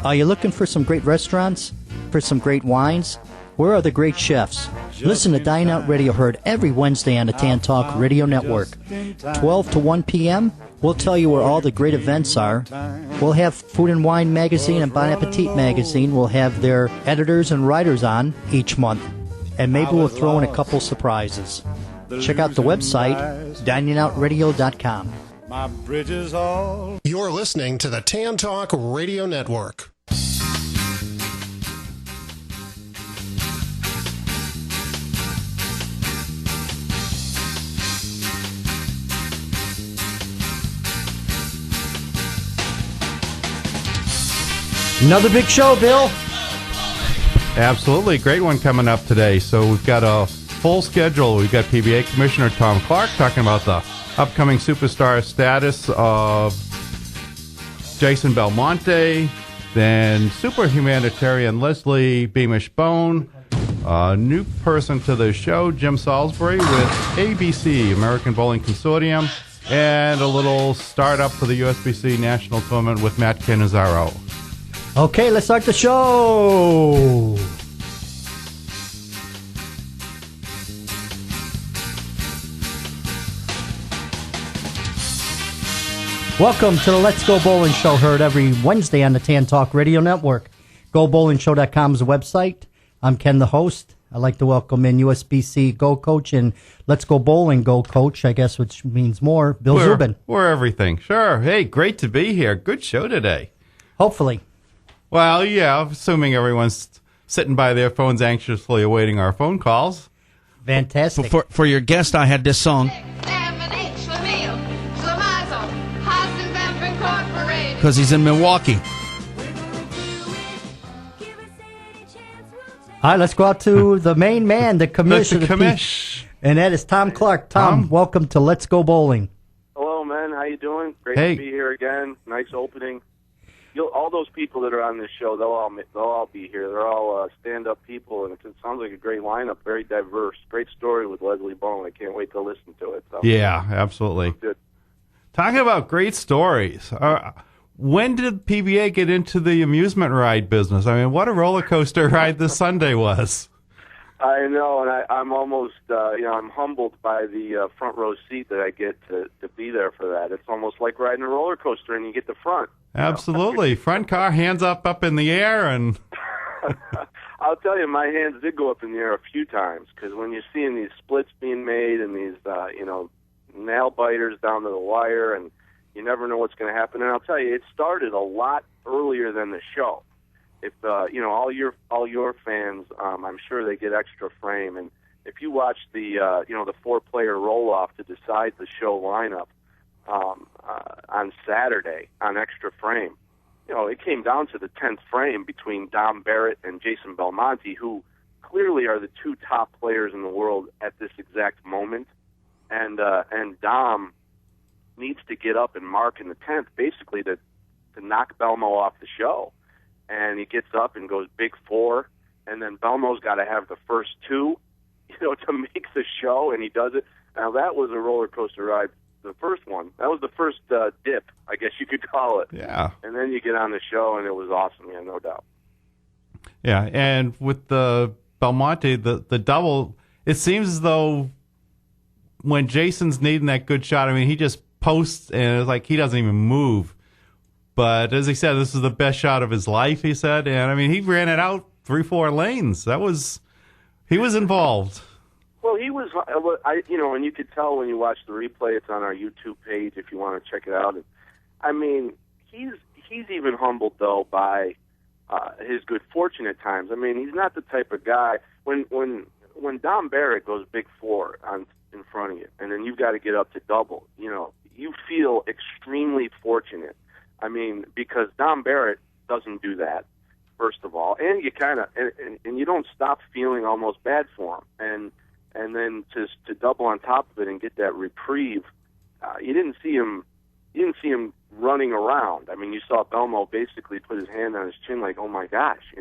Are you looking for some great restaurants? For some great wines? Where are the great chefs? Listen to Dine Out Radio, heard every Wednesday on the Tan Talk Radio Network. 12 to 1 p.m., we'll tell you where all the great events are. We'll have Food and Wine Magazine and Bon Appetit Magazine. We'll have their editors and writers on each month. And maybe we'll throw in a couple surprises. Check out the website, diningoutradio.com. My bridges all. You're listening to the Tan Talk Radio Network. Another big show, Bill. Absolutely. Great one coming up today. So we've got a full schedule. We've got PBA Commissioner Tom Clark talking about the upcoming superstar status of Jason Belmonte, then super humanitarian Leslie Beamish-Bohn, a new person to the show, Jim Salisbury with ABC, American Bowling Consortium, and a little startup for the USBC National Tournament with Matt Cannizzaro. Okay, let's start the show. Welcome to the Let's Go Bowling Show, heard every Wednesday on the Tan Talk Radio Network. GoBowlingShow.com is the website. I'm Ken, the host. I'd like to welcome in USBC Go Coach and Let's Go Bowling Go Coach, I guess, which means more, Bill Zubin. We're everything. Sure. Hey, great to be here. Good show today. Hopefully. Well, yeah, assuming everyone's sitting by their phones anxiously awaiting our phone calls. Fantastic. For your guest, I had this song. Because he's in Milwaukee. All right, let's go out to the main man, the commissioner. And that is Tom Clark. Tom, welcome to Let's Go Bowling. Hello, man. How you doing? Great Hey. to be here again. Nice opening. All those people that are on this show, they'll all be here. They're all stand-up people, and it sounds like a great lineup, very diverse. Great story with Leslie Bohn. I can't wait to listen to it. So. Yeah, absolutely. Good. Talking about great stories. When did PBA get into the amusement ride business? I mean, what a roller coaster ride this Sunday was. I know, and I'm almost, I'm humbled by the front row seat that I get to be there for that. It's almost like riding a roller coaster, and you get the front. Absolutely. Front car, hands up in the air, and... I'll tell you, my hands did go up in the air a few times, because when you're seeing these splits being made and these, nail biters down to the wire, and you never know what's going to happen. And I'll tell you, it started a lot earlier than the show. If all your fans, I'm sure they get extra frame. And if you watch the the 4-player roll off to decide the show lineup on Saturday on Extra Frame, it came down to the 10th frame between Dom Barrett and Jason Belmonte, who clearly are the two top players in the world at this exact moment. And Dom needs to get up and mark in the 10th, basically to knock Belmo off the show. And he gets up and goes big 4, and then Belmo's got to have the first 2, to make the show, and he does it. Now, that was a roller coaster ride, the first one. That was the first dip, I guess you could call it. Yeah. And then you get on the show, and it was awesome, yeah, no doubt. Yeah, and with the Belmonte, the double, it seems as though when Jason's needing that good shot, I mean, he just posts, and it's like he doesn't even move. But as he said, this is the best shot of his life, he said. And, I mean, he ran it out 3-4 lanes. He was involved. Well, he was, and you could tell when you watch the replay. It's on our YouTube page if you want to check it out. And, I mean, he's even humbled, though, by his good fortune at times. I mean, he's not the type of guy, when Dom Barrett goes big 4 in front of you, and then you've got to get up to double, you feel extremely fortunate. I mean, because Dom Barrett doesn't do that, first of all, and you kind of and you don't stop feeling almost bad for him, and then to double on top of it and get that reprieve, you didn't see him running around. I mean, you saw Belmo basically put his hand on his chin, like, oh my gosh,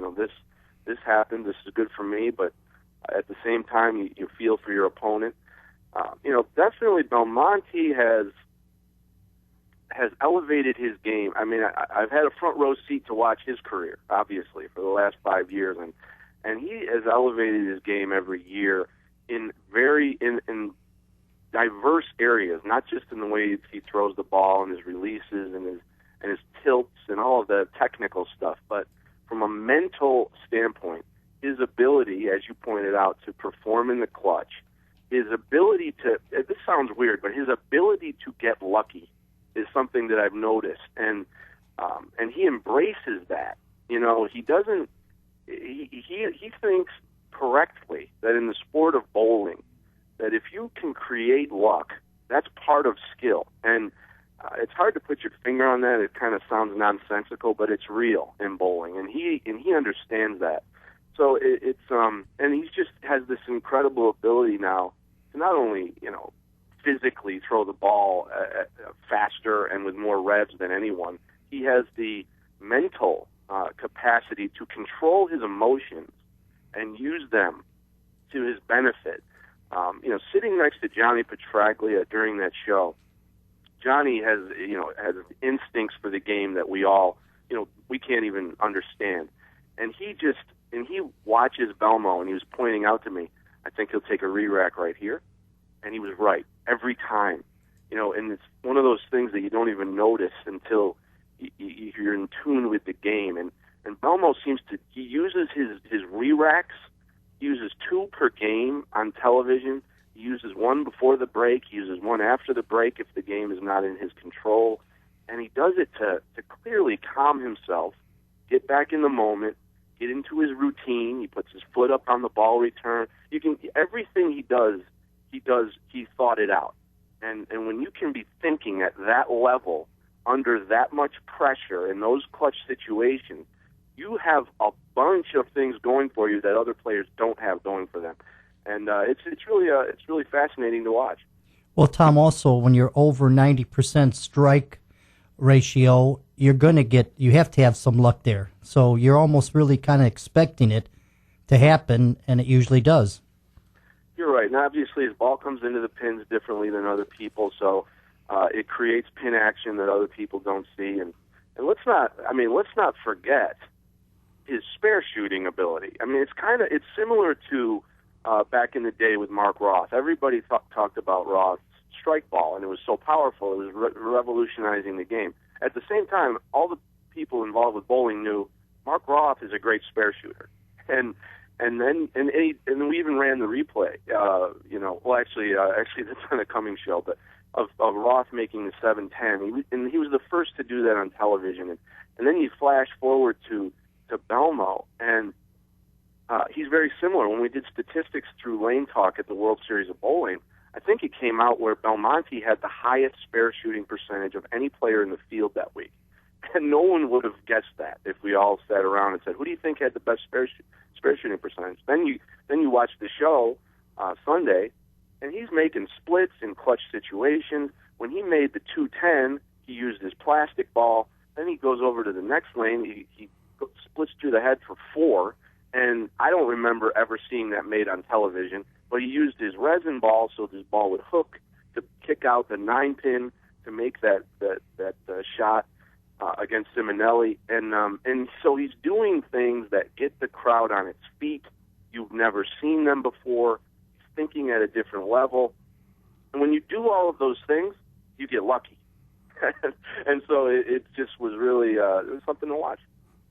this happened, this is good for me, but at the same time you feel for your opponent. Definitely Belmonte has elevated his game. I mean, I've had a front row seat to watch his career, obviously, for the last 5 years, and he has elevated his game every year in diverse areas, not just in the way he throws the ball and his releases and his tilts and all of the technical stuff, but from a mental standpoint, his ability, as you pointed out, to perform in the clutch, his ability to, this sounds weird, but his ability to get lucky is something that I've noticed, and he embraces that. You know, he doesn't, he thinks correctly that in the sport of bowling, that if you can create luck, that's part of skill. And it's hard to put your finger on that. It kind of sounds nonsensical, but it's real in bowling, and he understands that. So it's and he just has this incredible ability now to not only, you know, physically throw the ball faster and with more revs than anyone. He has the mental capacity to control his emotions and use them to his benefit. You know, sitting next to Johnny Petraglia during that show, Johnny has instincts for the game that we all, you know, we can't even understand. And he watches Belmo, and he was pointing out to me, I think he'll take a re-rack right here. And he was right every time. You know, and it's one of those things that you don't even notice until you're in tune with the game. And Belmo he uses his re-racks. He uses 2 per game on television. He uses 1 before the break. He uses 1 after the break if the game is not in his control. And he does it to clearly calm himself, get back in the moment, get into his routine. He puts his foot up on the ball return. Everything he does, he thought it out. And when you can be thinking at that level, under that much pressure in those clutch situations, you have a bunch of things going for you that other players don't have going for them. And it's really fascinating to watch. Well, Tom, also when you're over 90% strike ratio, you have to have some luck there. So you're almost really kind of expecting it to happen, and it usually does. You're right. And obviously his ball comes into the pins differently than other people, so it creates pin action that other people don't see. And let's not forget his spare shooting ability. I mean, it's similar to back in the day with Mark Roth. Everybody talked about Roth's strike ball, and it was so powerful. It was revolutionizing the game. At the same time, all the people involved with bowling knew Mark Roth is a great spare shooter, and we even ran the replay. Actually that's on a coming show, but of Roth making the 7-10, and he was the first to do that on television. And then you flash forward to Belmo, and he's very similar. When we did statistics through Lane Talk at the World Series of Bowling, I think it came out where Belmonte had the highest spare shooting percentage of any player in the field that week. And no one would have guessed that if we all sat around and said, who do you think had the best spare shooting percentage? Then you watch the show Sunday, and he's making splits in clutch situations. When he made the 210, he used his plastic ball. Then he goes over to the next lane. He splits through the head for 4, and I don't remember ever seeing that made on television. But he used his resin ball so his ball would hook to kick out the 9-pin to make that shot against Simonelli, and so he's doing things that get the crowd on its feet. You've never seen them before. He's thinking at a different level, and when you do all of those things, you get lucky. And so it just was really it was something to watch.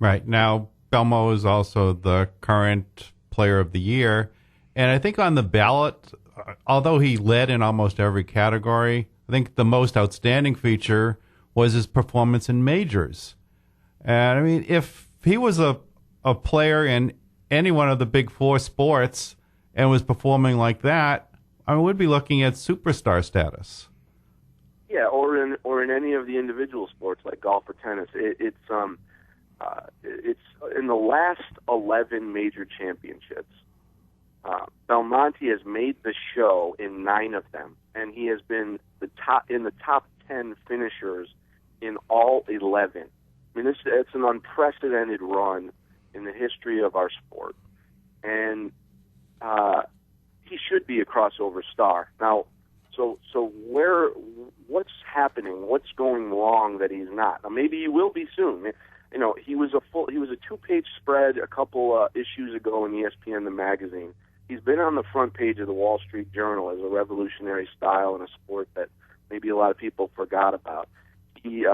Right now, Belmo is also the current Player of the Year. And I think on the ballot, although he led in almost every category, I think the most outstanding feature was his performance in majors. And I mean, if he was a player in any one of the big 4 sports and was performing like that, I mean, we'd be looking at superstar status. Yeah, or in any of the individual sports like golf or tennis. It's in the last 11 major championships. Belmonte has made the show in 9 of them, and he has been in the top 10 finishers in all 11. I mean, it's an unprecedented run in the history of our sport, and he should be a crossover star. Now, So what's happening? What's going wrong that he's not? Now, maybe he will be soon. You know, he was a 2-page spread a couple issues ago in ESPN, the magazine. He's been on the front page of the Wall Street Journal as a revolutionary style in a sport that maybe a lot of people forgot about. He's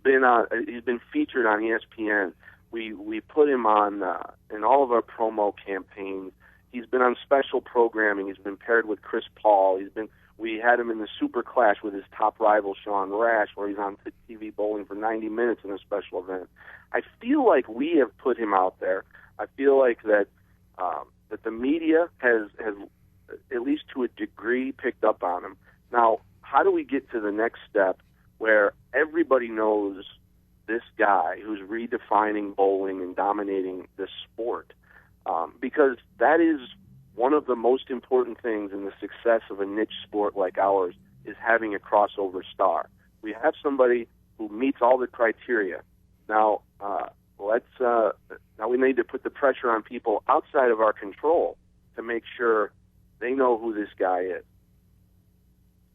been featured on ESPN. We put him on in all of our promo campaigns. He's been on special programming. He's been paired with Chris Paul. We had him in the Super Clash with his top rival Sean Rash, where he's on TV bowling for 90 minutes in a special event. I feel like we have put him out there. I feel like that the media has at least to a degree picked up on him. Now, how do we get to the next step where everybody knows this guy who's redefining bowling and dominating this sport? Because that is one of the most important things in the success of a niche sport like ours, is having a crossover star. We have somebody who meets all the criteria. Now, now we need to put the pressure on people outside of our control to make sure they know who this guy is.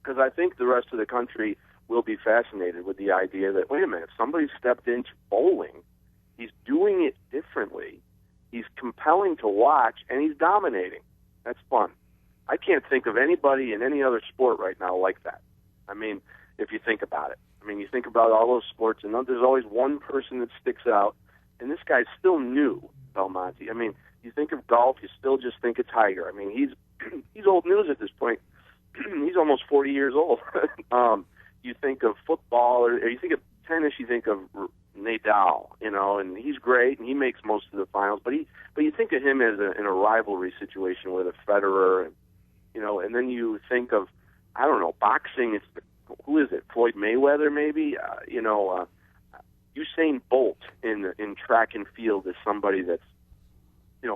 Because I think the rest of the country will be fascinated with the idea that, wait a minute, somebody stepped into bowling, he's doing it differently, he's compelling to watch, and he's dominating. That's fun. I can't think of anybody in any other sport right now like that. I mean, if you think about it. I mean, you think about all those sports, and there's always one person that sticks out, and this guy's still new, Belmonte. I mean, you think of golf, you still just think of Tiger. I mean, he's old news at this point. He's almost 40 years old. You think of football, or you think of tennis, you think of Nadal, and he's great, and he makes most of the finals. But you think of him as in a rivalry situation with a Federer, and then you think of, I don't know, boxing. Who is it? Floyd Mayweather, maybe. Usain Bolt in track and field is somebody that's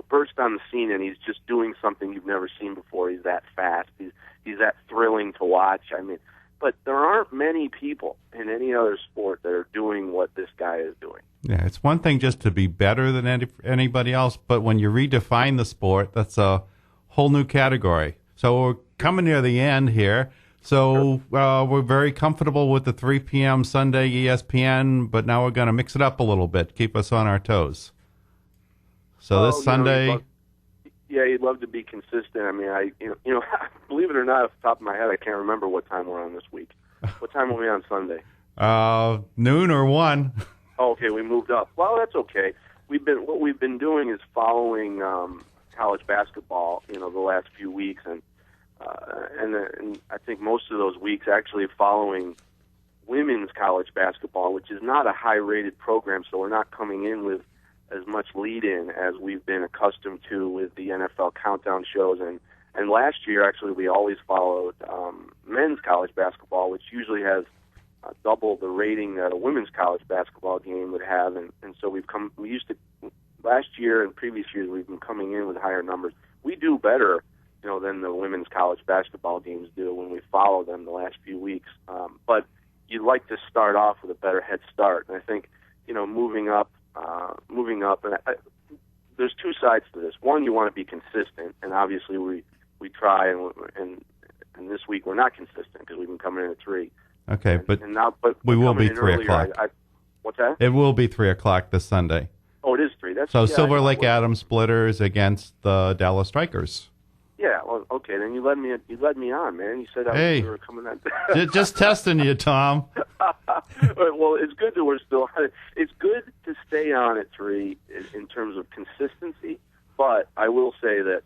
burst on the scene, and he's just doing something you've never seen before. He's that fast. He's that thrilling to watch. I mean, but there aren't many people in any other sport that are doing what this guy is doing. Yeah, it's one thing just to be better than anybody else, but when you redefine the sport, that's a whole new category. So we're coming near the end here. So we're very comfortable with the 3 p.m. Sunday ESPN, but now we're going to mix it up a little bit, keep us on our toes. So this Sunday... You'd love to be consistent. I mean, believe it or not, off the top of my head, I can't remember what time we're on this week. What time are we on Sunday? Noon or 1. Oh, okay, we moved up. Well, that's okay. What we've been doing is following college basketball, the last few weeks, and I think most of those weeks actually following women's college basketball, which is not a high-rated program, so we're not coming in with as much lead-in as we've been accustomed to with the NFL countdown shows. And last year, actually, we always followed men's college basketball, which usually has double the rating that a women's college basketball game would have. And so last year and previous years, we've been coming in with higher numbers. We do better, than the women's college basketball games do when we follow them the last few weeks. But you'd like to start off with a better head start. And I think, moving up, and there's two sides to this. One, you want to be consistent, and obviously we try, and this week we're not consistent because we've been coming in at 3. Okay, but we will be 3 o'clock. What's that? It will be 3 o'clock this Sunday. Oh, it is 3. Silver Lake Adams Splitters against the Dallas Strikers. Yeah, well, okay, then you led me on, man. You said you were coming on. Just testing you, Tom. Well, it's good that we're still. It's good to stay on at 3 in terms of consistency, but I will say that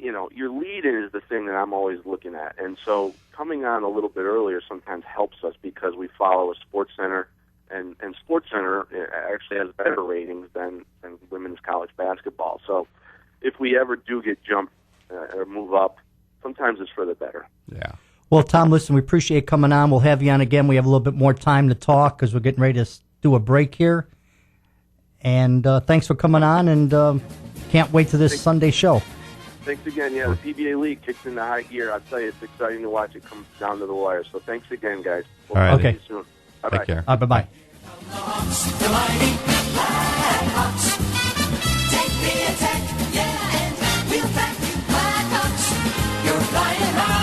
your lead-in is the thing that I'm always looking at, and so coming on a little bit earlier sometimes helps us because we follow a Sports Center, and Sports Center actually has better ratings than women's college basketball. So if we ever do get jumped or move up, sometimes it's for the better. Yeah. Well, Tom, listen, we appreciate coming on. We'll have you on again. We have a little bit more time to talk because we're getting ready to do a break here. And thanks for coming on, and can't wait to this Sunday show. Thanks again. Yeah, the PBA League kicks into high gear. I'll tell you, it's exciting to watch it come down to the wire. So thanks again, guys. All right. Okay. See you soon. Bye-bye. Take care. Bye-bye. The mighty Blackhawks. Take the attack, yeah, and we'll back you Blackhawks. You're flying high.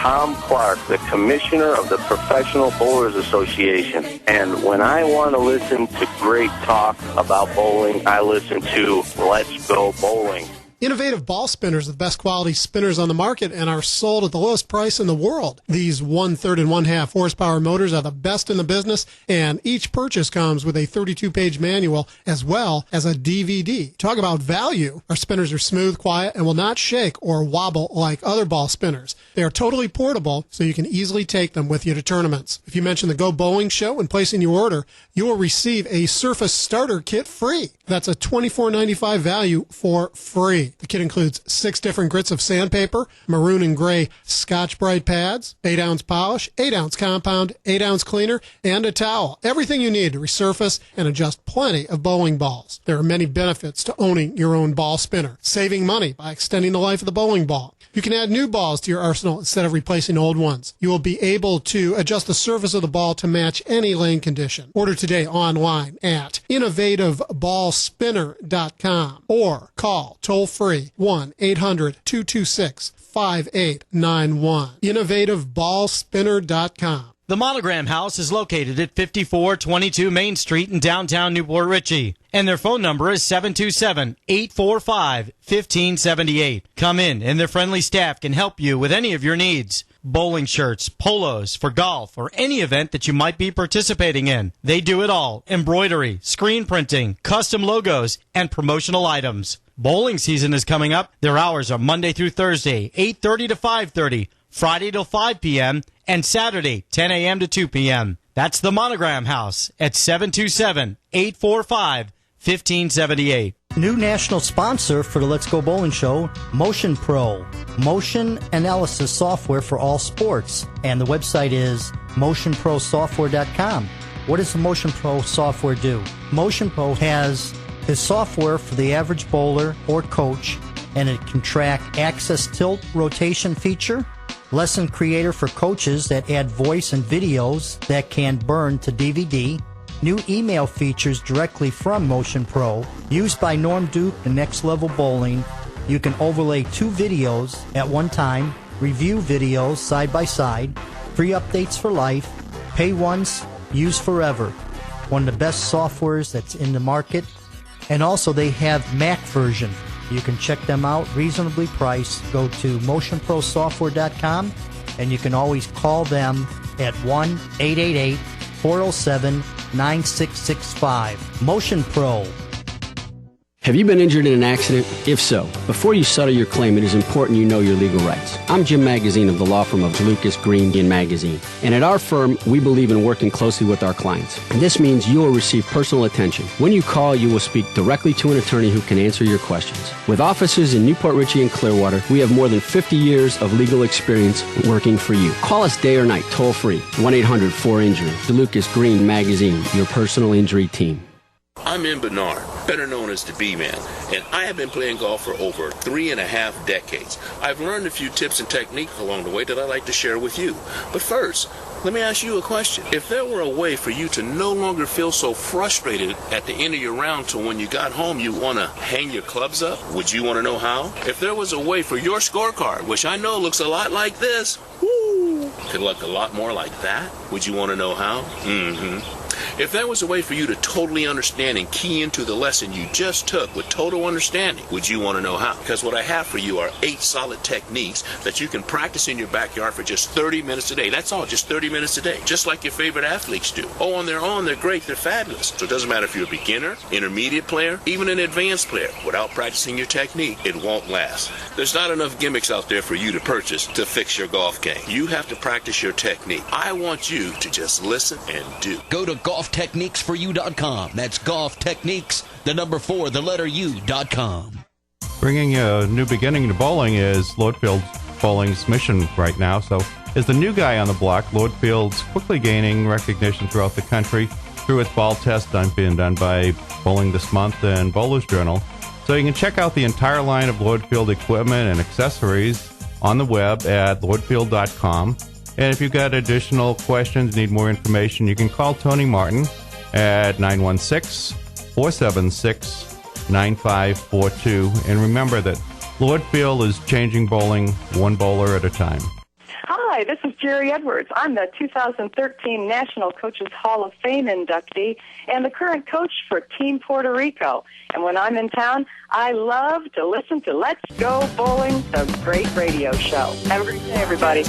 Tom Clark, the commissioner of the Professional Bowlers Association. And when I want to listen to great talk about bowling, I listen to Let's Go Bowling. Innovative ball spinners are the best quality spinners on the market and are sold at the lowest price in the world. These 1/3 and 1/2 horsepower motors are the best in the business, and each purchase comes with a 32-page manual as well as a DVD. Talk about value. Our spinners are smooth, quiet, and will not shake or wobble like other ball spinners. They are totally portable, so you can easily take them with you to tournaments. If you mention the Go Bowling Show when placing your order, you will receive a Surface Starter Kit free. That's a $24.95 value for free. The kit includes 6 different grits of sandpaper, maroon and gray Scotch-Brite pads, 8-ounce polish, 8-ounce compound, 8-ounce cleaner, and a towel. Everything you need to resurface and adjust plenty of bowling balls. There are many benefits to owning your own ball spinner. Saving money by extending the life of the bowling ball. You can add new balls to your arsenal instead of replacing old ones. You will be able to adjust the surface of the ball to match any lane condition. Order today online at innovativeballspinner.com or call toll-free 1-800-226-5891. innovativeballspinner.com. The Monogram House is located at 5422 Main Street in downtown Newport Richey, and their phone number is 727-845-1578. Come in, and their friendly staff can help you with any of your needs. Bowling shirts, polos, for golf, or any event that you might be participating in. They do it all. Embroidery, screen printing, custom logos, and promotional items. Bowling season is coming up. Their hours are Monday through Thursday, 8:30 to 5:30, Friday till 5 p.m., and Saturday, 10 a.m. to 2 p.m. That's the Monogram House at 727-845-1578. New national sponsor for the Let's Go Bowling Show, Motion Pro. Motion analysis software for all sports. And the website is motionprosoftware.com. What does the Motion Pro software do? Motion Pro has the software for the average bowler or coach, and it can track axis tilt rotation feature, lesson creator for coaches that add voice and videos that can burn to DVD, new email features directly from Motion Pro, used by Norm Duke and Next Level Bowling. You can overlay 2 videos at one time, review videos side by side, free updates for life, pay once, use forever. One of the best softwares that's in the market. And also they have Mac version. You can check them out, reasonably priced. Go to motionprosoftware.com, and you can always call them at 1-888-407-9665. Motion Pro. Have you been injured in an accident? If so, before you settle your claim, it is important you know your legal rights. I'm Jim Magazine of the law firm of Lucas, Green & Magazine. And at our firm, we believe in working closely with our clients. And this means you will receive personal attention. When you call, you will speak directly to an attorney who can answer your questions. With offices in Newport Richey and Clearwater, we have more than 50 years of legal experience working for you. Call us day or night, toll free, 1-800-4INJURY. The Lucas Green Magazine, your personal injury team. I'm M. Bernard, better known as the B-Man, and I have been playing golf for over 3.5 decades. I've learned a few tips and techniques along the way that I'd like to share with you. But first, let me ask you a question. If there were a way for you to no longer feel so frustrated at the end of your round till when you got home you want to hang your clubs up, would you want to know how? If there was a way for your scorecard, which I know looks a lot like this, could look a lot more like that, would you want to know how? If there was a way for you to totally understand and key into the lesson you just took with total understanding, would you want to know how? Because what I have for you are 8 solid techniques that you can practice in your backyard for just 30 minutes a day. That's all, just 30 minutes a day, just like your favorite athletes do. Oh, on their own, they're great, they're fabulous. So it doesn't matter if you're a beginner, intermediate player, even an advanced player. Without practicing your technique, it won't last. There's not enough gimmicks out there for you to purchase to fix your golf game. You have to practice your technique. I want you to just listen and do. Go to golftechniquesforyou.com. That's golftechniques4u.com. Bringing a new beginning to bowling is Lordfield Bowling's mission right now. So, as the new guy on the block, Lordfield's quickly gaining recognition throughout the country through its ball test being done by Bowling This Month and Bowler's Journal. So you can check out the entire line of Lordfield equipment and accessories on the web at lordfield.com. And if you've got additional questions, need more information, you can call Tony Martin at 916-476-9542. And remember that Lordfield is changing bowling one bowler at a time. Hi, Hi, this is Jerry Edwards. I'm the 2013 National Coaches Hall of Fame inductee and the current coach for Team Puerto Rico. And when I'm in town, I love to listen to Let's Go Bowling, the great radio show. Have a great day, everybody.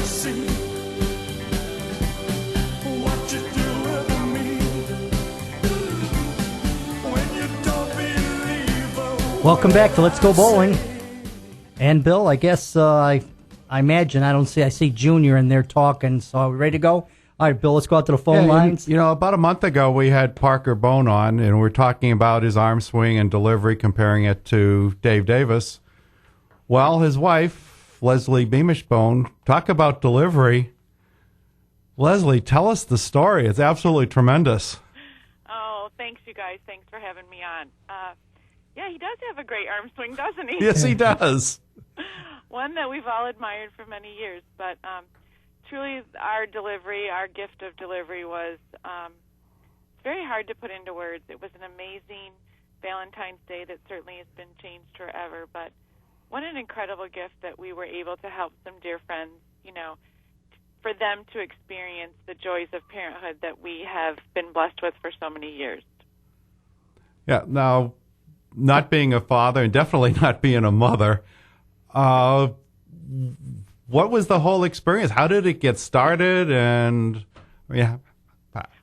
Welcome back to Let's Go Bowling. And Bill, I guess I imagine I see Junior in there talking. So are we ready to go? All right, Bill, let's go out to the phone lines. About a month ago we had Parker Bohn on, and we're talking about his arm swing and delivery, comparing it to Dave Davis. Well, his wife, Leslie Beamish Bohn, talk about delivery. Leslie, tell us the story. It's absolutely tremendous. Oh, thanks, you guys. Thanks for having me on. Yeah, he does have a great arm swing, doesn't he? Yes, he does. One that we've all admired for many years. But truly, our delivery, our gift of delivery was very hard to put into words. It was an amazing Valentine's Day that certainly has been changed forever. But what an incredible gift that we were able to help some dear friends, for them to experience the joys of parenthood that we have been blessed with for so many years. Yeah, now, not being a father and definitely not being a mother, what was the whole experience? How did it get started, and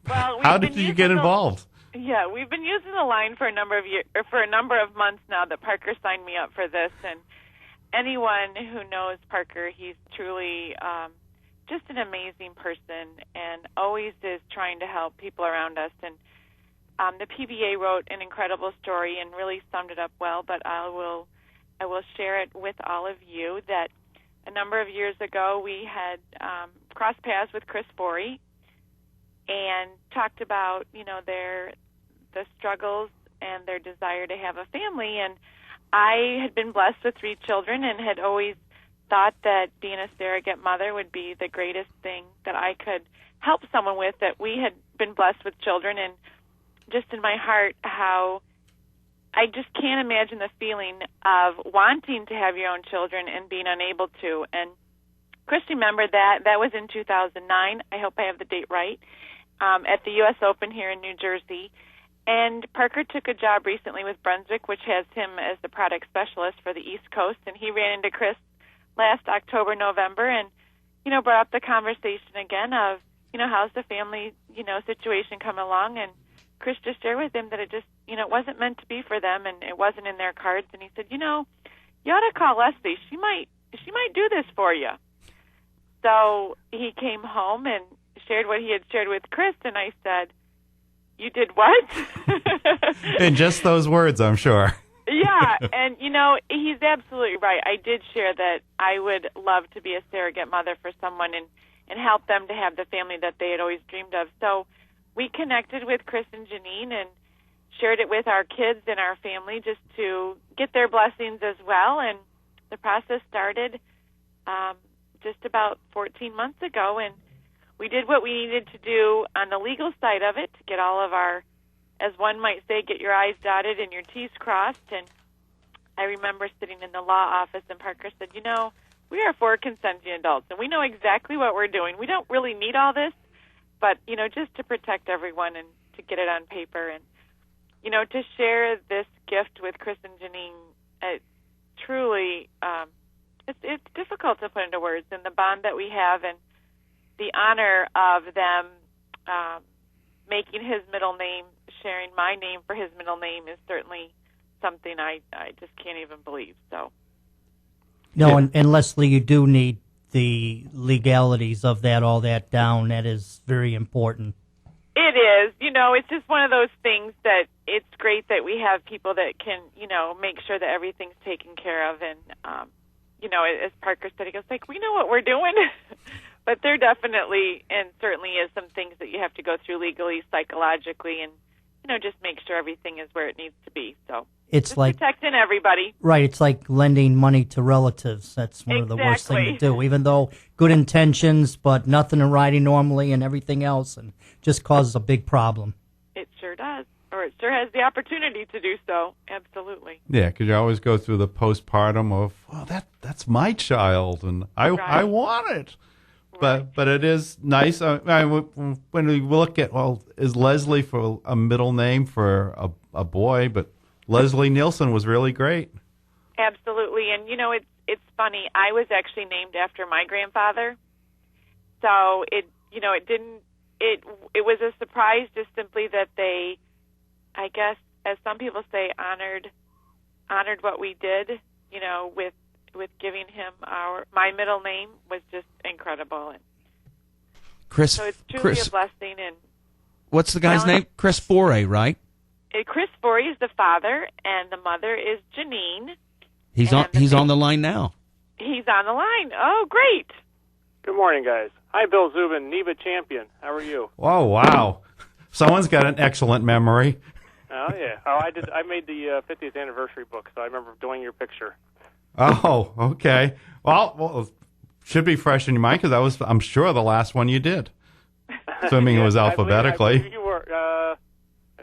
how did you get involved? Yeah, we've been using the line for a number of years, or for a number of months now that Parker signed me up for this. And anyone who knows Parker, he's truly just an amazing person and always is trying to help people around us. And the PBA wrote an incredible story and really summed it up well, but I will share it with all of you that a number of years ago we had crossed paths with Chris Forey and talked about, the struggles and their desire to have a family. And I had been blessed with 3 children and had always thought that being a surrogate mother would be the greatest thing that I could help someone with, that we had been blessed with children. And just in my heart, how I just can't imagine the feeling of wanting to have your own children and being unable to. And Chris remembered that. That was in 2009. I hope I have the date right, at the U.S. Open here in New Jersey. And Parker took a job recently with Brunswick, which has him as the product specialist for the East Coast. And he ran into Chris last October, November, and, brought up the conversation again of, how's the family, situation coming along. And Chris just shared with him that it just, it wasn't meant to be for them, and it wasn't in their cards. And he said, you ought to call Leslie. She might do this for you. So he came home and shared what he had shared with Chris, and I said, you did what? In just those words, I'm sure. Yeah, and, he's absolutely right. I did share that I would love to be a surrogate mother for someone and help them to have the family that they had always dreamed of. So we connected with Chris and Janine and shared it with our kids and our family just to get their blessings as well. And the process started just about 14 months ago, and we did what we needed to do on the legal side of it to get all of our, as one might say, get your I's dotted and your T's crossed. And I remember sitting in the law office, and Parker said, we are 4 consenting adults, and we know exactly what we're doing. We don't really need all this, but, just to protect everyone and to get it on paper. And, to share this gift with Chris and Janine, it truly, it's difficult to put into words. And the bond that we have and the honor of them making his middle name, sharing my name for his middle name is certainly something I just can't even believe. So. No, and Leslie, you do need the legalities of that, all that down. That is very important. It is. It's just one of those things that it's great that we have people that can, make sure that everything's taken care of. And, as Parker said, he goes, we know what we're doing. But there definitely and certainly is some things that you have to go through legally, psychologically, and, just make sure everything is where it needs to be. So it's just like protecting everybody. Right. It's like lending money to relatives. That's one of the worst things to do, even though good intentions, but nothing in writing normally and everything else, and just causes a big problem. It sure does. Or it sure has the opportunity to do so. Absolutely. Yeah, because you always go through the postpartum of, well, that's my child, and I want it. But it is nice. When we look at, is Leslie for a middle name for a boy? But Leslie Nielsen was really great. Absolutely, and it's funny. I was actually named after my grandfather, so it was a surprise just simply that they, I guess, as some people say, honored what we did. With giving him my middle name was just incredible, and Chris. so it's truly Chris, a blessing. And what's the guy's name? Chris Foray, right? Chris Foray is the father, and the mother is Janine. He's on the line now. He's on the line. Oh, great! Good morning, guys. Hi, Bill Zubin, NEBA champion. How are you? Oh, wow! Someone's got an excellent memory. Oh yeah. I made the 50th anniversary book, so I remember doing your picture. Oh, okay. Well, should be fresh in your mind because I'm sure, the last one you did. Assuming it was alphabetically. I believe you were.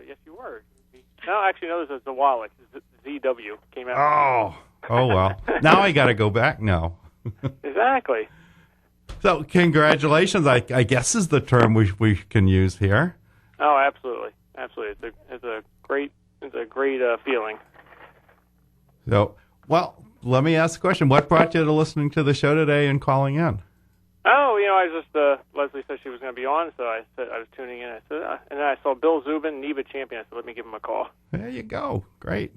Yes, you were. No, actually, no. This is the Wallach. ZW came out. Oh, well. Now I got to go back now. Exactly. So, congratulations. I guess is the term we can use here. Oh, absolutely. It's a great feeling. So, well, let me ask a question. What brought you to listening to the show today and calling in? Oh, I was just Leslie said she was going to be on, so I said I was tuning in. I said, and then I saw Bill Zubin, NEBA champion. I said, let me give him a call. There you go. Great.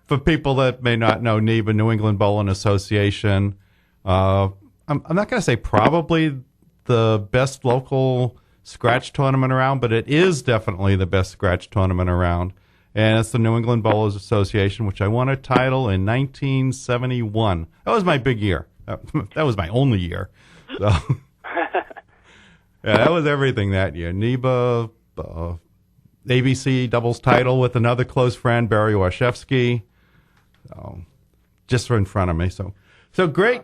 For people that may not know, NEBA, New England Bowling Association. I'm not going to say probably the best local scratch tournament around, but it is definitely the best scratch tournament around. And it's the New England Bowlers Association, which I won a title in 1971. That was my big year. That was my only year. So, yeah, that was everything that year. NEBA, ABC doubles title with another close friend, Barry Orshevsky, just in front of me. So great.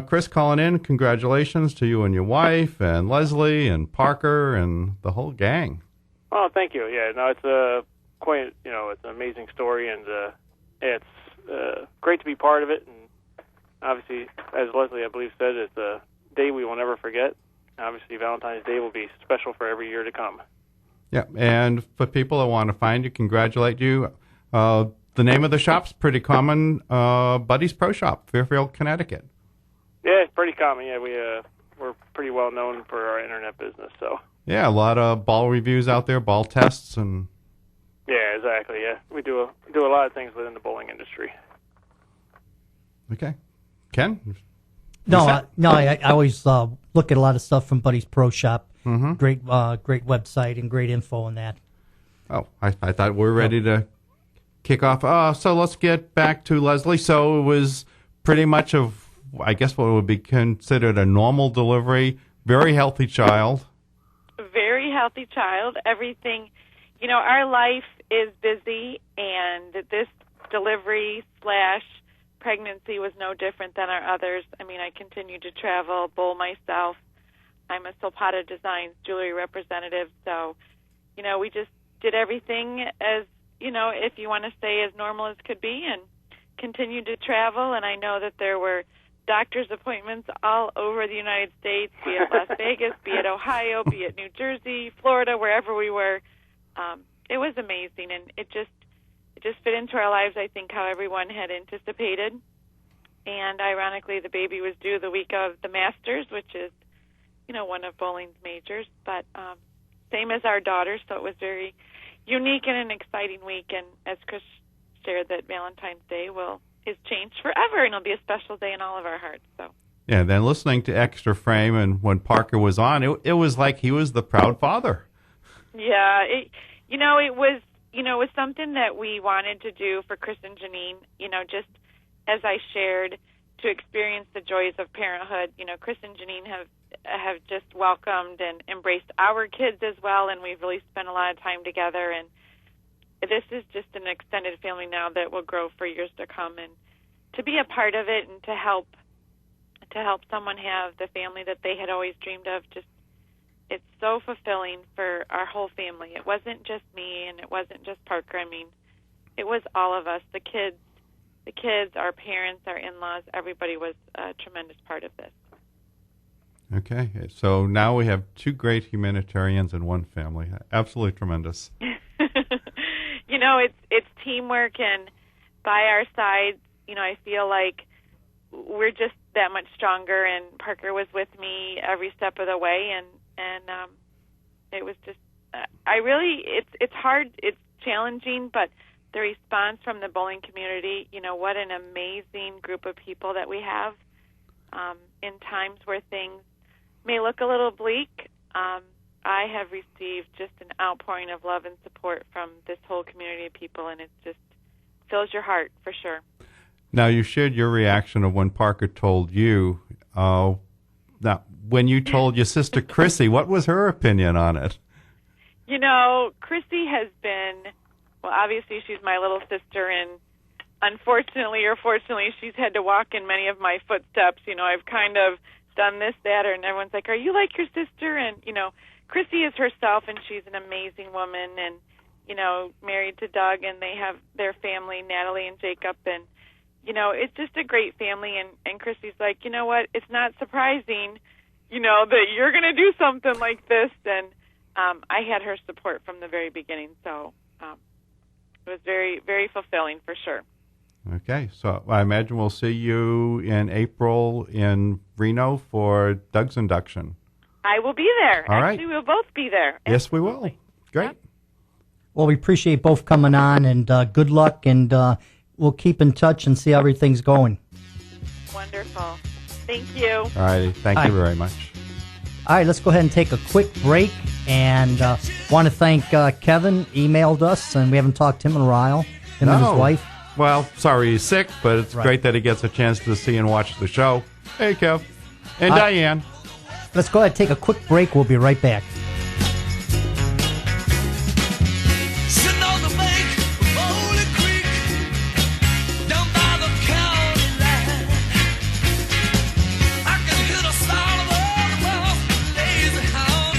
Chris calling in. Congratulations to you and your wife and Leslie and Parker and the whole gang. Oh, thank you. Yeah, no, it's quite, it's an amazing story, and it's great to be part of it. And obviously, as Leslie, I believe, said, it's a day we will never forget. Obviously, Valentine's Day will be special for every year to come. Yeah, and for people that want to find you, congratulate you. The name of the shop's pretty common, Buddy's Pro Shop, Fairfield, Connecticut. Yeah, it's pretty common. Yeah, we're pretty well known for our internet business. So yeah, a lot of ball reviews out there, ball tests, and yeah, exactly. Yeah, we do a lot of things within the bowling industry. Okay, Ken. I always look at a lot of stuff from Buddy's Pro Shop. Mm-hmm. Great website and great info on that. Oh, I thought we were ready to kick off. So let's get back to Leslie. So it was pretty much I guess what would be considered a normal delivery. Very healthy child. Very healthy child. Everything, our life is busy, and this delivery / pregnancy was no different than our others. I mean, I continue to travel, bowl myself. I'm a Solpata Designs jewelry representative, so, we just did everything as, if you want to say as normal as could be, and continued to travel. And I know that there were doctor's appointments all over the United States, be it Las Vegas, be it Ohio, be it New Jersey, Florida, wherever we were. It was amazing, and it just fit into our lives, I think, how everyone had anticipated. And ironically, the baby was due the week of the Masters, which is, one of bowling's majors, but same as our daughter, so it was very unique and an exciting week. And as Chris shared, that Valentine's Day is changed forever, and it'll be a special day in all of our hearts. So yeah, then listening to Extra Frame, and when Parker was on, it was like he was the proud father. Yeah, it was something that we wanted to do for Chris and Janine. Just as I shared, to experience the joys of parenthood. Chris and Janine have just welcomed and embraced our kids as well, and we've really spent a lot of time together. And this is just an extended family now that will grow for years to come. And to be a part of it and to help someone have the family that they had always dreamed of, it's so fulfilling for our whole family. It wasn't just me, and it wasn't just Parker. I mean, it was all of us, the kids, our parents, our in-laws. Everybody was a tremendous part of this. Okay, so now we have two great humanitarians in one family. Absolutely tremendous. You know, it's teamwork, and by our side, you know, I feel like we're just that much stronger. And Parker was with me every step of the way, and it was just, it's hard, it's challenging, but the response from the bowling community, you know, what an amazing group of people that we have. In times where things may look a little bleak, I have received just an outpouring of love and support from this whole community of people, and it just fills your heart for sure. Now, you shared your reaction of when Parker told you. Now, when you told your sister Chrissy, what was her opinion on it? You know, Chrissy has been, well, obviously she's my little sister, and unfortunately or fortunately, she's had to walk in many of my footsteps. You know, I've kind of done this, that, and everyone's like, are you like your sister? And, you know, Chrissy is herself, and she's an amazing woman, and, you know, married to Doug, and they have their family, Natalie and Jacob, and, you know, it's just a great family, and Chrissy's like, you know what, it's not surprising, you know, that you're going to do something like this, and I had her support from the very beginning, so it was very, very fulfilling for sure. Okay, so I imagine we'll see you in April in Reno for Doug's induction. I will be there. All right. Actually, we'll both be there. Yes, we will. Great. Yep. Well, we appreciate both coming on, and good luck, and we'll keep in touch and see how everything's going. Wonderful. Thank you. All righty. Thank you very much. All right, let's go ahead and take a quick break, and want to thank Kevin, emailed us, and we haven't talked to him in a while, him and his wife. Well, sorry he's sick, but it's great that he gets a chance to see and watch the show. Hey, Kev. And Diane. Let's go ahead and take a quick break. We'll be right back. Sitting on the bank of Holy Creek, down by the county line, I can hear the sound of all the lazy hound.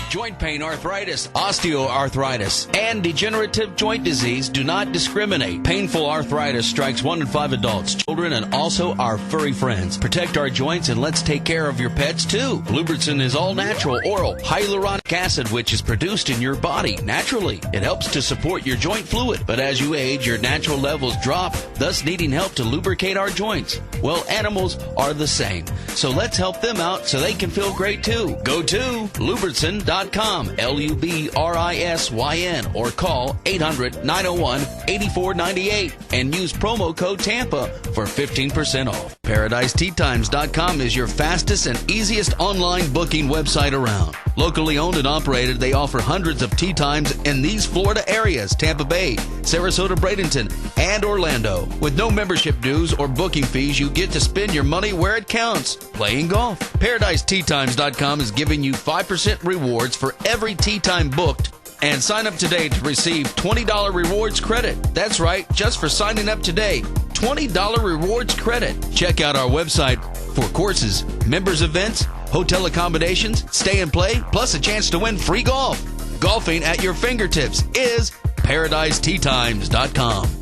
Joint pain, arthritis, osteoarthritis, and degenerative joint disease do not discriminate. Painful arthritis strikes 1 in 5 adults, children, and also our furry friends. Protect our joints and let's take care of your pets too. Lubricin is all natural, oral, hyaluronic acid, which is produced in your body naturally. It helps to support your joint fluid, but as you age, your natural levels drop, thus needing help to lubricate our joints. Well, animals are the same, so let's help them out so they can feel great too. Go to Lubricin.com, Lubrisyn, or call 800-901-8498 and use promo code TAMPA for 15% off. ParadiseTeaTimes.com is your fastest and easiest online booking website around. Locally owned and operated, they offer hundreds of tea times in these Florida areas: Tampa Bay, Sarasota, Bradenton, and Orlando. With no membership dues or booking fees, you get to spend your money where it counts, playing golf. ParadiseTeaTimes.com is giving you 5% rewards for every tea time booked, and sign up today to receive $20 rewards credit. That's right, just for signing up today, $20 rewards credit. Check out our website for courses, members events, hotel accommodations, stay and play, plus a chance to win free golf. Golfing at your fingertips is ParadiseTeaTimes.com.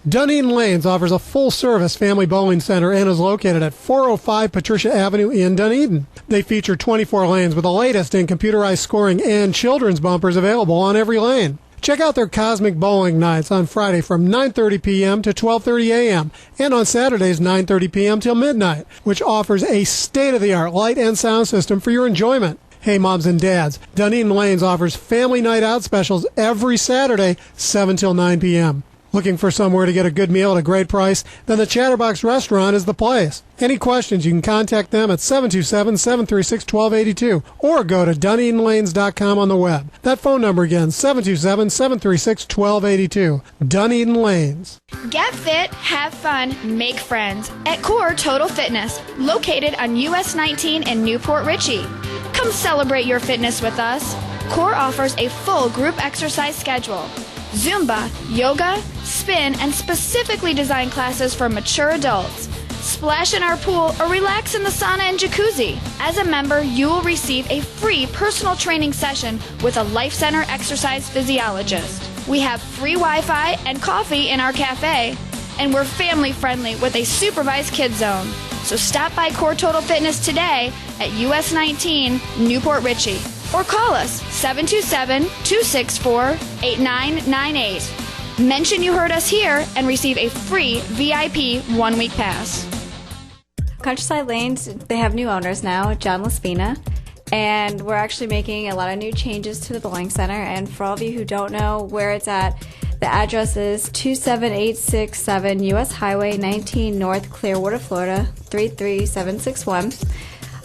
Dunedin Lanes offers a full-service family bowling center and is located at 405 Patricia Avenue in Dunedin. They feature 24 lanes with the latest in computerized scoring and children's bumpers available on every lane. Check out their Cosmic Bowling Nights on Friday from 9:30 p.m. to 12:30 a.m. and on Saturdays 9:30 p.m. till midnight, which offers a state-of-the-art light and sound system for your enjoyment. Hey, moms and dads, Dunedin Lanes offers family night out specials every Saturday, 7 till 9 p.m. Looking for somewhere to get a good meal at a great price? Then the Chatterbox Restaurant is the place. Any questions, you can contact them at 727-736-1282 or go to DunedinLanes.com on the web. That phone number again, 727-736-1282. Dunedin Lanes. Get fit, have fun, make friends at Core Total Fitness, located on US 19 in Newport Richey. Come celebrate your fitness with us. Core offers a full group exercise schedule: Zumba, yoga, spin, and specifically designed classes for mature adults. Splash in our pool or relax in the sauna and jacuzzi. As a member, you will receive a free personal training session with a Life Center exercise physiologist. We have free Wi-Fi and coffee in our cafe, and we're family friendly with a supervised kids zone. So stop by Core Total Fitness today at US 19 Newport Richey or call us 727-264-8998. Mention you heard us here and receive a free VIP 1-week pass. Countryside Lanes, they have new owners now, John Laspina, and we're actually making a lot of new changes to the bowling center. And for all of you who don't know where it's at, the address is 27867 US Highway 19 North, Clearwater, Florida 33761.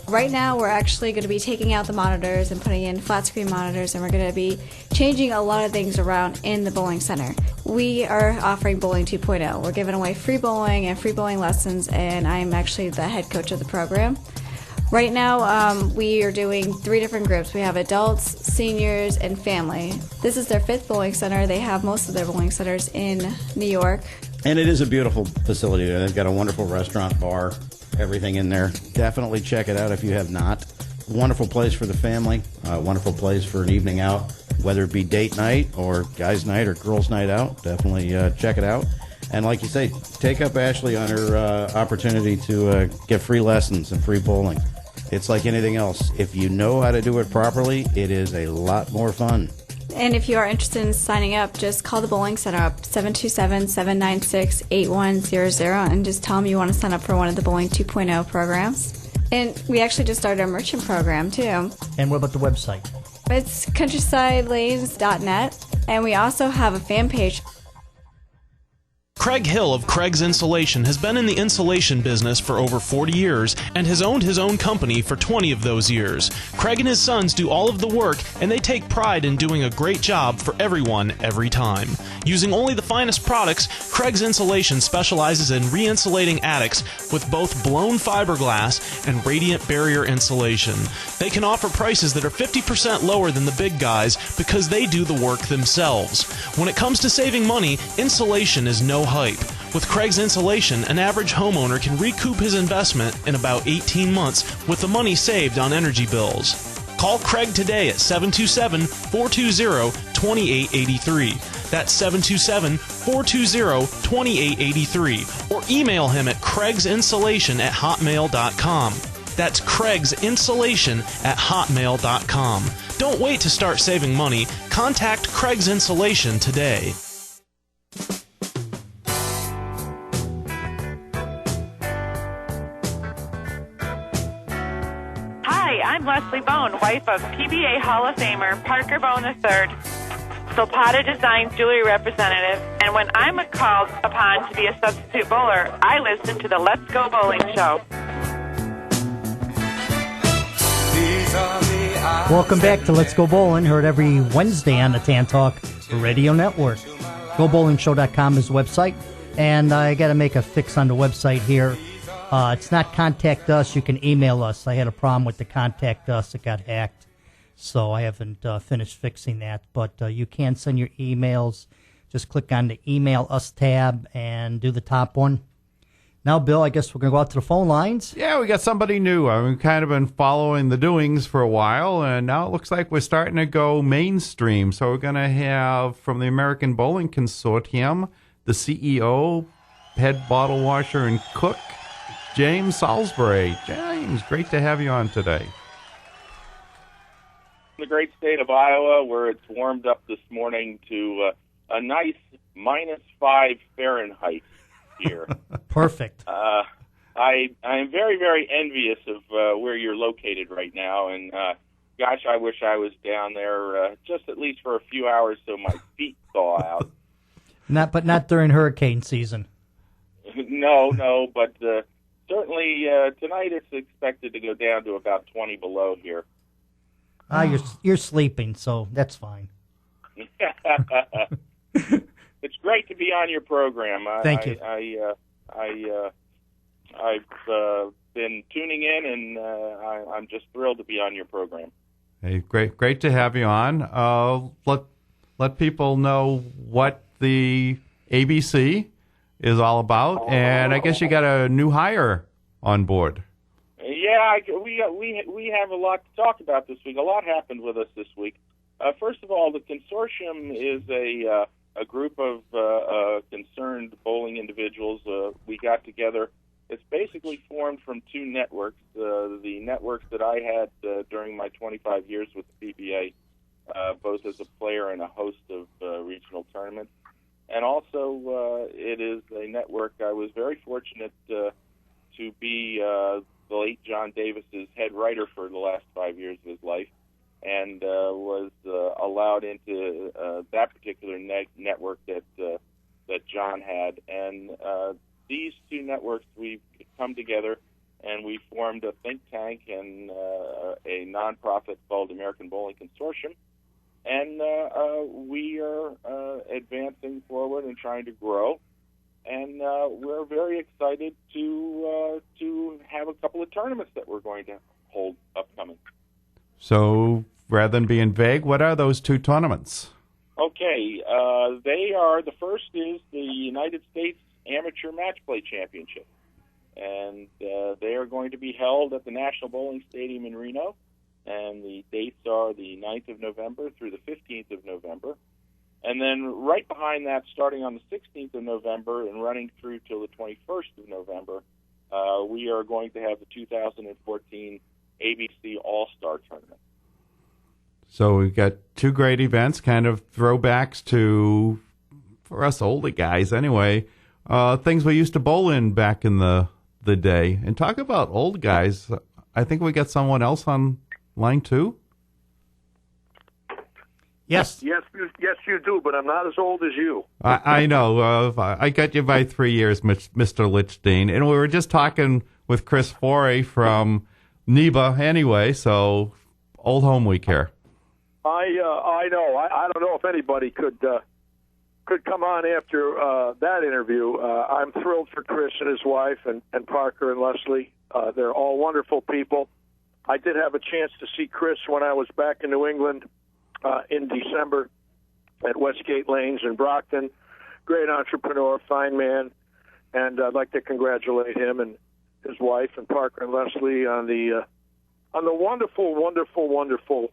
Right now, we're actually going to be taking out the monitors and putting in flat screen monitors, and we're going to be changing a lot of things around in the bowling center. We are offering Bowling 2.0. We're giving away free bowling and free bowling lessons, and I'm actually the head coach of the program. Right now, we are doing 3 different groups. We have adults, seniors, and family. This is their 5th bowling center. They have most of their bowling centers in New York. And it is a beautiful facility there. They've got a wonderful restaurant, bar, everything in there. Definitely check it out if you have not. Wonderful place for the family. Wonderful place for an evening out, whether it be date night or guys' night or girls' night out. Definitely check it out. And like you say, take up Ashley on her opportunity to get free lessons and free bowling. It's like anything else. If you know how to do it properly, it is a lot more fun. And if you are interested in signing up, just call the bowling center up, 727-796-8100, and just tell them you want to sign up for one of the Bowling 2.0 programs. And we actually just started our merchant program, too. And what about the website? It's countrysidelanes.net, and we also have a fan page. Craig Hill of Craig's Insulation has been in the insulation business for over 40 years and has owned his own company for 20 of those years. Craig and his sons do all of the work, and they take pride in doing a great job for everyone every time. Using only the finest products, Craig's Insulation specializes in re-insulating attics with both blown fiberglass and radiant barrier insulation. They can offer prices that are 50% lower than the big guys because they do the work themselves. When it comes to saving money, insulation is no hype. With Craig's Insulation, an average homeowner can recoup his investment in about 18 months with the money saved on energy bills. Call Craig today at 727-420-2883. That's 727-420-2883. Or email him at craigsinsulation@hotmail.com. That's craigsinsulation@hotmail.com. Don't wait to start saving money. Contact Craig's Insulation today. Hi, I'm Leslie Bohn, wife of PBA Hall of Famer Parker Bohn III, Zapata Designs jewelry representative, and when I'm called upon to be a substitute bowler, I listen to the Let's Go Bowling Show. Welcome back to Let's Go Bowling, heard every Wednesday on the Tan Talk Radio Network. GoBowlingShow.com is the website, and I got to make a fix on the website here. It's not contact us. You can email us. I had a problem with the contact us. It got hacked, so I haven't finished fixing that. But you can send your emails. Just click on the Email Us tab and do the top one. Now, Bill, I guess we're going to go out to the phone lines. Yeah, we got somebody new. We've kind of been following the doings for a while, and now it looks like we're starting to go mainstream. So we're going to have, from the American Bowling Consortium, the CEO, head bottle washer and cook, James Salisbury. James, great to have you on today. The great state of Iowa, where it's warmed up this morning to a nice -5 Fahrenheit here. Perfect. I am very, very envious of where you're located right now, and gosh, I wish I was down there just at least for a few hours so my feet thaw out. But not during hurricane season. No, but certainly tonight it's expected to go down to about 20 below here. You're sleeping, so that's fine. It's great to be on your program. Thank you. I've been tuning in, and I'm just thrilled to be on your program. Hey, great to have you on. Let people know what the ABC is all about, and I guess you got a new hire on board. Yeah, we have a lot to talk about this week. A lot happened with us this week. First of all, the consortium is a group of concerned bowling individuals. We got together It's basically formed from two networks. The networks that I had during my 25 years with the PBA, both as a player and a host of regional tournaments. And also, it is a network. I was very fortunate to be the late John Davis's head writer for the last 5 years of his life, and was allowed into that particular network that John had. And these two networks, we've come together and we formed a think tank and a nonprofit called American Bowling Consortium. And we are advancing forward and trying to grow. And we're very excited to have a couple of tournaments that we're going to hold upcoming. So, rather than being vague, what are those two tournaments? Okay, they are, the first is the United States Amateur Match Play Championship. And they are going to be held at the National Bowling Stadium in Reno. And the dates are the 9th of November through the 15th of November. And then right behind that, starting on the 16th of November and running through till the 21st of November, we are going to have the 2014 ABC All-Star Tournament. So we've got two great events, kind of throwbacks to, for us older guys anyway, things we used to bowl in back in the day. And talk about old guys, I think we got someone else on line two? Yes, you do, but I'm not as old as you. I know. I got you by 3 years, Mr. Lichstein. And we were just talking with Chris Forey from NEBA anyway, so old home week here. I know. I don't know if anybody could come on after that interview. I'm thrilled for Chris and his wife and Parker and Leslie. They're all wonderful people. I did have a chance to see Chris when I was back in New England in December at Westgate Lanes in Brockton. Great entrepreneur, fine man, and I'd like to congratulate him and his wife and Parker and Leslie on the wonderful, wonderful, wonderful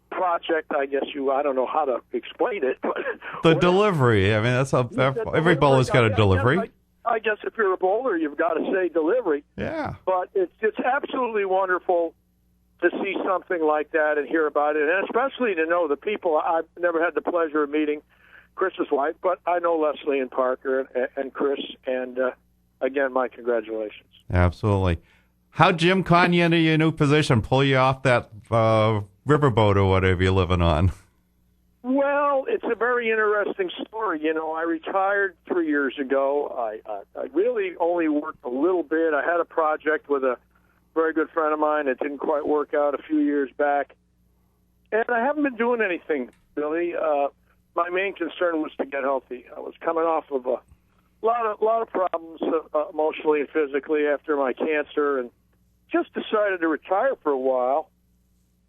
project. I don't know how to explain it. But the delivery. I mean, that's every bowler's got a delivery. I guess if you're a bowler, you've got to say delivery. Yeah. But it's absolutely wonderful to see something like that and hear about it, and especially to know the people. I've never had the pleasure of meeting Chris's wife, but I know Leslie and Parker and Chris, and again, my congratulations. Absolutely. How'd Jim con you into your new position, pull you off that riverboat or whatever you're living on? Well, it's a very interesting story. You know, I retired 3 years ago. I really only worked a little bit. I had a project with a very good friend of mine that didn't quite work out a few years back. And I haven't been doing anything, Billy. My main concern was to get healthy. I was coming off of a lot of problems emotionally and physically after my cancer, and just decided to retire for a while.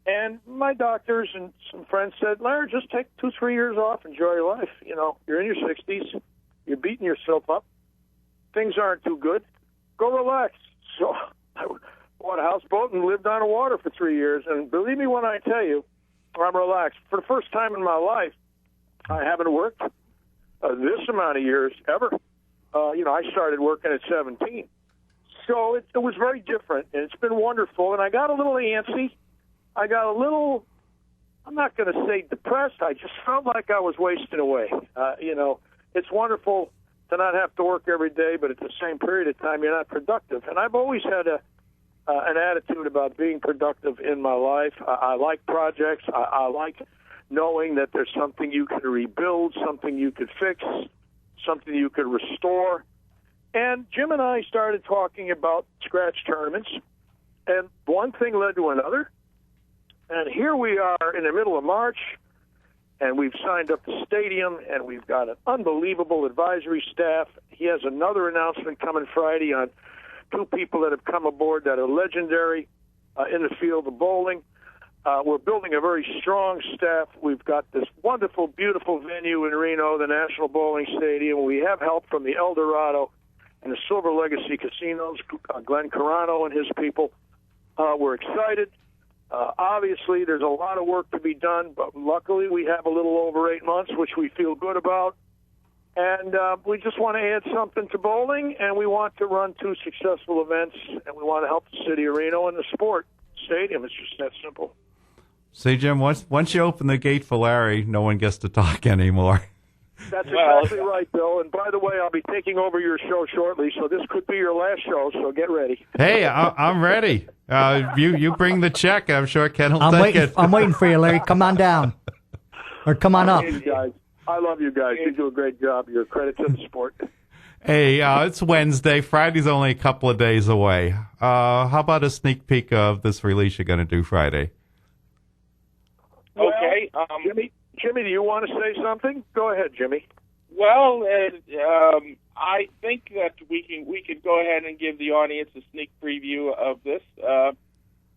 And my doctors and some friends said, Larry, just take 2-3 years off, enjoy your life. You know, you're in your 60s, you're beating yourself up, things aren't too good, go relax. So I bought a houseboat and lived on the water for 3 years, and believe me when I tell you, I'm relaxed. For the first time in my life, I haven't worked this amount of years ever. I started working at 17. So it was very different, and it's been wonderful. And I got a little antsy. I got a little, I'm not going to say depressed. I just felt like I was wasting away. It's wonderful to not have to work every day, but at the same period of time, you're not productive. And I've always had an attitude about being productive in my life. I like projects. I like knowing that there's something you can rebuild, something you could fix, something you could restore. And Jim and I started talking about scratch tournaments, and one thing led to another. And here we are in the middle of March, and we've signed up the stadium, and we've got an unbelievable advisory staff. He has another announcement coming Friday on 2 people that have come aboard that are legendary in the field of bowling. We're building a very strong staff. We've got this wonderful, beautiful venue in Reno, the National Bowling Stadium. We have help from the El Dorado and the Silver Legacy Casinos, Glenn Carano and his people. We're excited. Obviously, there's a lot of work to be done, but luckily we have a little over 8 months, which we feel good about. And we just want to add something to bowling, and we want to run 2 successful events, and we want to help the city of Reno and the sport stadium. It's just that simple. See, Jim, once you open the gate for Larry, no one gets to talk anymore. That's exactly right, Bill. And by the way, I'll be taking over your show shortly, so this could be your last show, so get ready. Hey, I'm ready. You bring the check. I'm sure Ken will take it. I'm waiting for you, Larry. Come on down. Or come on up. Hey, guys. I love you guys. You do a great job. You're a credit to the sport. Hey, it's Wednesday. Friday's only a couple of days away. How about a sneak peek of this release you're going to do Friday? Okay. Jimmy, do you want to say something? Go ahead, Jimmy. Well, I think that we could go ahead and give the audience a sneak preview of this.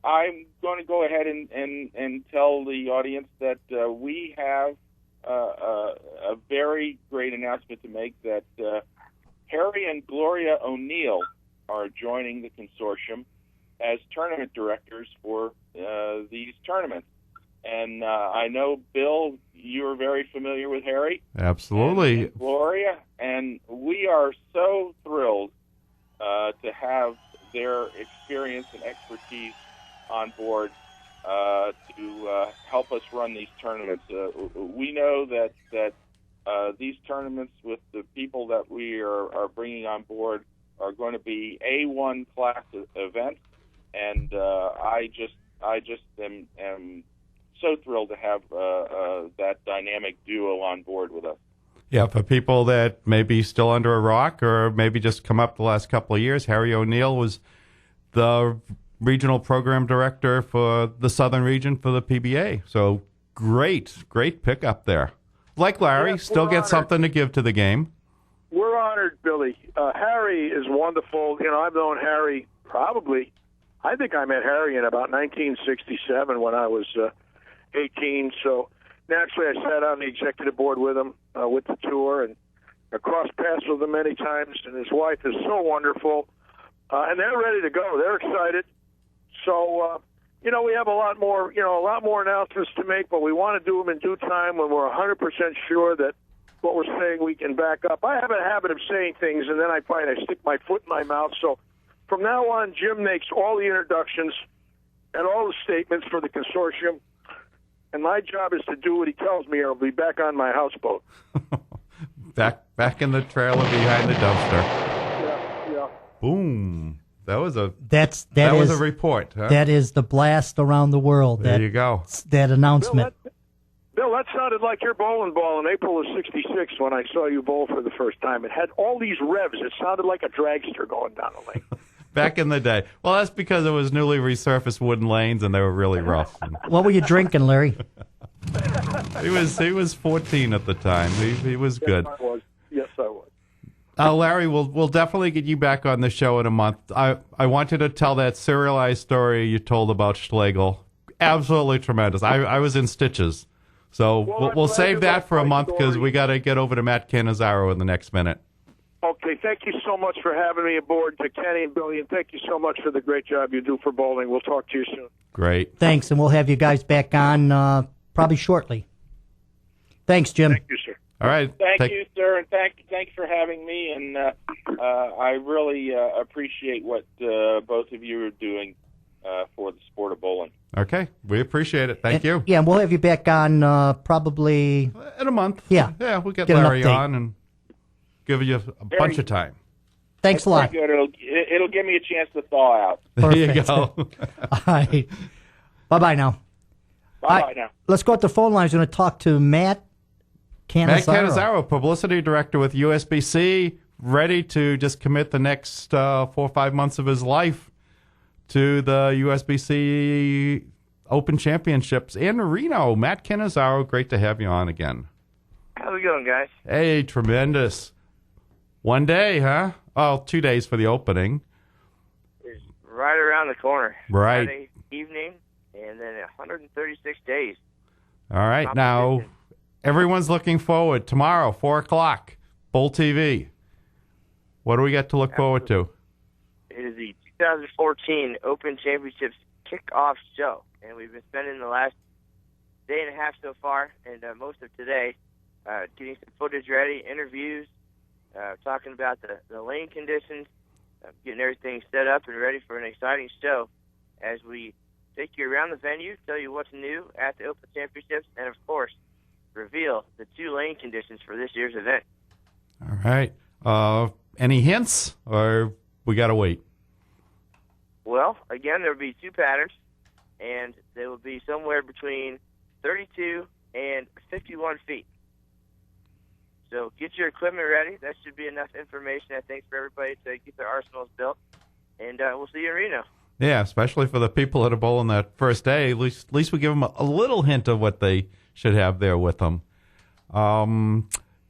I'm going to go ahead and tell the audience that we have a very great announcement to make, that Harry and Gloria O'Neill are joining the consortium as tournament directors for these tournaments. And I know, Bill, you're very familiar with Harry. Absolutely. And Gloria, and we are so thrilled to have their experience and expertise on board to help us run these tournaments. We know that these tournaments, with the people that we are bringing on board, are going to be A1 class events, and I just am so thrilled to have that dynamic duo on board with us. Yeah, for people that may be still under a rock or maybe just come up the last couple of years, Harry O'Neill was the regional program director for the Southern region for the PBA. So great pickup there. Like Larry, Yes, still we're get honored. something to give to the game. We're honored, Billy. Harry is wonderful. You know, I've known Harry I think I met Harry in about 1967 when I was 18. So naturally, I sat on the executive board with him with the tour, and I crossed paths with him many times. And his wife is so wonderful, and they're ready to go. They're excited. So we have a lot more announcements to make, but we want to do them in due time when we're 100% sure that what we're saying we can back up. I have a habit of saying things, and then I find I stick my foot in my mouth. So from now on, Jim makes all the introductions and all the statements for the consortium, and my job is to do what he tells me, or I'll be back on my houseboat. Back in the trailer behind the dumpster. Yeah. Boom. That was a report. Huh? That is the blast around the world. There you go. That announcement. Bill, that sounded like your bowling ball in April of '66 when I saw you bowl for the first time. It had all these revs. It sounded like a dragster going down the lane. Back in the day. Well, that's because it was newly resurfaced wooden lanes and they were really rough. What were you drinking, Larry? He was 14 at the time. He was good. Yes, I was. Larry, we'll definitely get you back on the show in a month. I wanted to tell that serialized story you told about Schlegel. Absolutely tremendous. I was in stitches. So we'll save that for a month because we got to get over to Matt Cannizzaro in the next minute. Okay, thank you so much for having me aboard, to Kenny and Billy, and thank you so much for the great job you do for bowling. We'll talk to you soon. Great. Thanks, and we'll have you guys back on probably shortly. Thanks, Jim. Thank you, sir. All right. Thank you, sir, and thanks for having me. And I really appreciate what both of you are doing for the sport of bowling. Okay, we appreciate it. Thank you. Yeah, and we'll have you back on probably in a month. Yeah, we'll get an Larry update. on and give you a bunch of time. Thanks a lot. Good. It'll give me a chance to thaw out. There you go. All right. Bye-bye now. Bye now. Let's go to the phone lines. We're going to talk to Matt Cannizzaro. Matt Cannizzaro, publicity director with USBC, ready to just commit the next 4 or 5 months of his life to the USBC Open Championships in Reno. Matt Cannizzaro, great to have you on again. How's it going, guys? Hey, tremendous. 1 day, huh? Oh, 2 days for the opening. It's right around the corner. Right. Friday evening, and then 136 days. All right, now everyone's looking forward. Tomorrow, 4 o'clock, Bowl TV. What do we got to look forward to? It is the 2014 Open Championships kickoff show, and we've been spending the last day and a half so far, and most of today, getting some footage ready, interviews, talking about the lane conditions, getting everything set up and ready for an exciting show as we take you around the venue, tell you what's new at the Open Championships, and, of course, reveal the 2 lane conditions for this year's event. All right. Any hints, or we got to wait? Well, again, there will be 2 patterns, and they will be somewhere between 32 and 51 feet. So get your equipment ready. That should be enough information, I think, for everybody to get their arsenals built. And we'll see you in Reno. Yeah, especially for the people that are bowling that first day. At least we give them a little hint of what they should have there with them.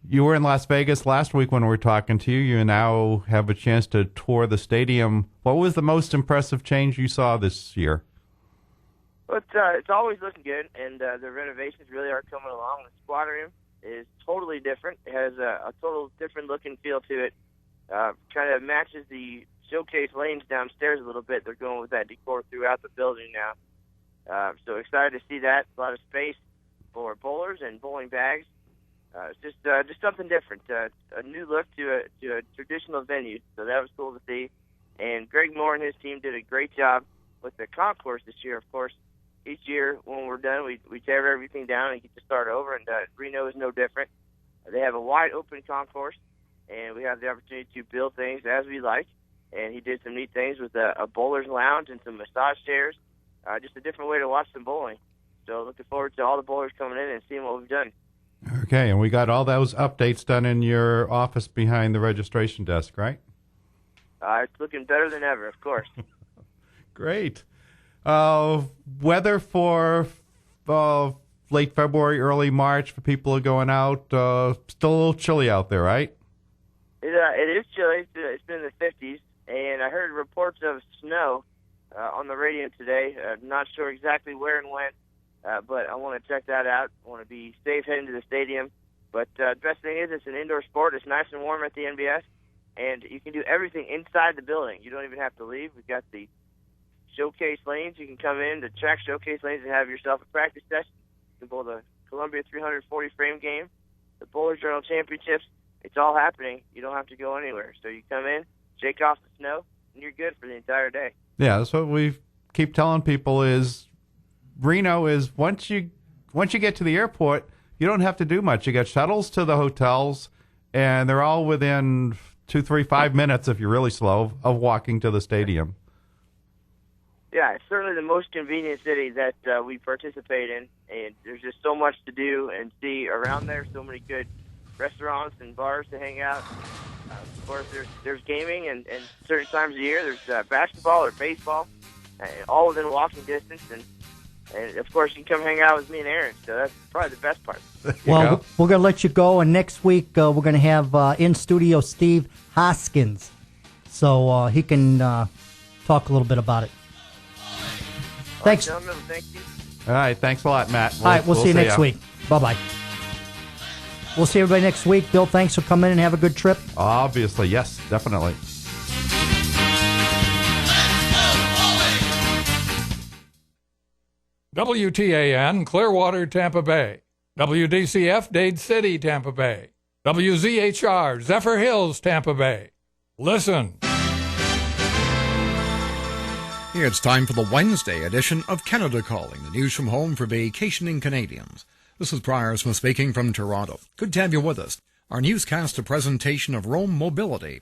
You were in Las Vegas last week when we were talking to you. You now have a chance to tour the stadium. What was the most impressive change you saw this year? Well, it's always looking good, and the renovations really are coming along. The squad room is totally different. It has a total different look and feel to it. Kind of matches the showcase lanes downstairs a little bit. They're going with that decor throughout the building now. So excited to see that. A lot of space for bowlers and bowling bags. It's just something different. A new look to a traditional venue. So that was cool to see. And Greg Moore and his team did a great job with the concourse this year. Of course, each year when we're done, we tear everything down and get to start over. And Reno is no different. They have a wide open concourse, and we have the opportunity to build things as we like. And he did some neat things with a bowler's lounge and some massage chairs. Just a different way to watch some bowling. So looking forward to all the bowlers coming in and seeing what we've done. Okay, and we got all those updates done in your office behind the registration desk, right? It's looking better than ever, of course. Great. Weather for late February, early March for people who are going out. Still a little chilly out there, right? It is chilly. It's been in the 50s, and I heard reports of snow on the radio today. Not sure exactly where and when, but I want to check that out. I want to be safe heading to the stadium. But the best thing is it's an indoor sport. It's nice and warm at the NBS, and you can do everything inside the building. You don't even have to leave. We've got the showcase lanes. You can come in to track showcase lanes and have yourself a practice session. You can bowl the Columbia 340 frame game, the Bowler Journal Championships. It's all happening. You don't have to go anywhere. So you come in, shake off the snow, and you're good for the entire day. Yeah, that's what we keep telling people is Reno is once you get to the airport, you don't have to do much. You get shuttles to the hotels, and they're all within 2, 3, 5 minutes, if you're really slow, of walking to the stadium. Yeah, it's certainly the most convenient city that we participate in, and there's just so much to do and see around there, so many good restaurants and bars to hang out. Of course, there's gaming, and certain times of the year there's basketball or baseball, all within walking distance, and of course you can come hang out with me and Aaron, so that's probably the best part. Well, we're going to let you go, and next week we're going to have in-studio Steve Hoskins, so he can talk a little bit about it. Thanks. All right, gentlemen, thank you. All right, thanks a lot, Matt. All right, we'll see you next week. Bye-bye. We'll see everybody next week. Bill, thanks for coming in and have a good trip. Obviously, yes, definitely. WTAN, Clearwater, Tampa Bay. WDCF, Dade City, Tampa Bay. WZHR, Zephyr Hills, Tampa Bay. Listen. It's time for the Wednesday edition of Canada Calling, the news from home for vacationing Canadians. This is Briar Smith speaking from Toronto. Good to have you with us. Our newscast, a presentation of Rome Mobility.